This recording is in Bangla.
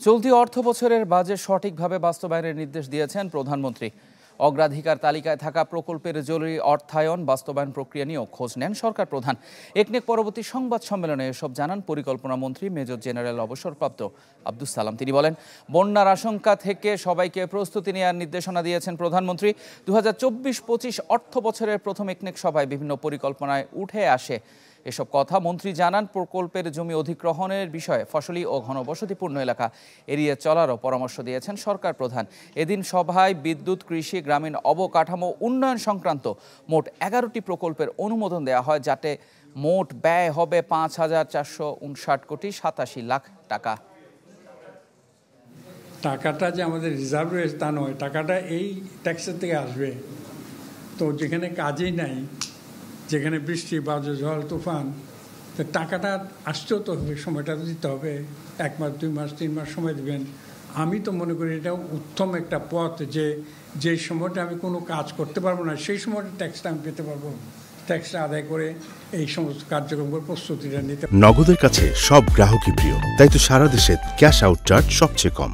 চলতি অর্থবছরের বাজেট সঠিকভাবে বাস্তবায়নের নির্দেশ দিয়েছেন প্রধানমন্ত্রী। অগ্রাধিকার তালিকায় থাকা প্রকল্পের জরুরি অর্থায়ন বাস্তবায়ন প্রক্রিয়া নিয়েও খোঁজ নেন সরকার প্রধান। একনেক পরবর্তী সংবাদ সম্মেলনে এসব জানান পরিকল্পনা মন্ত্রী মেজর জেনারেল অবসরপ্রাপ্ত আব্দুস সালাম। তিনি বলেন, বন্যার আশঙ্কা থেকে সবাইকে প্রস্তুতি নেওয়ার নির্দেশনা দিয়েছেন প্রধানমন্ত্রী। 2024-25 অর্থ বছরের প্রথম একনেক সভায় বিভিন্ন পরিকল্পনায় উঠে আসে এসব কথা। মন্ত্রী জানান, প্রকল্পের জমি অধিগ্রহণের বিষয়ে ফসলি ও ঘনবসতিপূর্ণ এলাকা এড়িয়ে চলারও পরামর্শ দিয়েছেন সরকার প্রধান। এদিন সভায় বিদ্যুৎ, কৃষি, গ্রামীণ অবকাঠামো উন্নয়ন সংক্রান্ত মোট 11টি প্রকল্পের অনুমোদন দেওয়া হয়, যাতে মোট ব্যয় হবে 5,459 কোটি 87 লাখ টাকা। টাকাটা যে আমাদের রিজার্ভ রয়েছে তা নয়, টাকাটা এই ট্যাক্সের থেকে আসবে। তো যেখানে কাজই নাই, যেখানে বৃষ্টি, বাজে ঝড়, তুফান, তো টাকাটা আসতেও তো হবে, সময়টা দিতে হবে। 1 মাস, 2 মাস, 3 মাস সময় দেবেন। আমি তো মনে করি এটা উত্তম একটা পথ, যে সময়টা আমি কোনো কাজ করতে পারবো না, সেই সময়টা ট্যাক্সটা আমি পেতে পারবো। ট্যাক্সটা আদায় করে এই সমস্ত কার্যক্রম করে প্রস্তুতিটা নিতে। নগদের কাছে সব গ্রাহকই প্রিয়, তাই তো সারা দেশে ক্যাশ আউট চার্জ সবচেয়ে কম।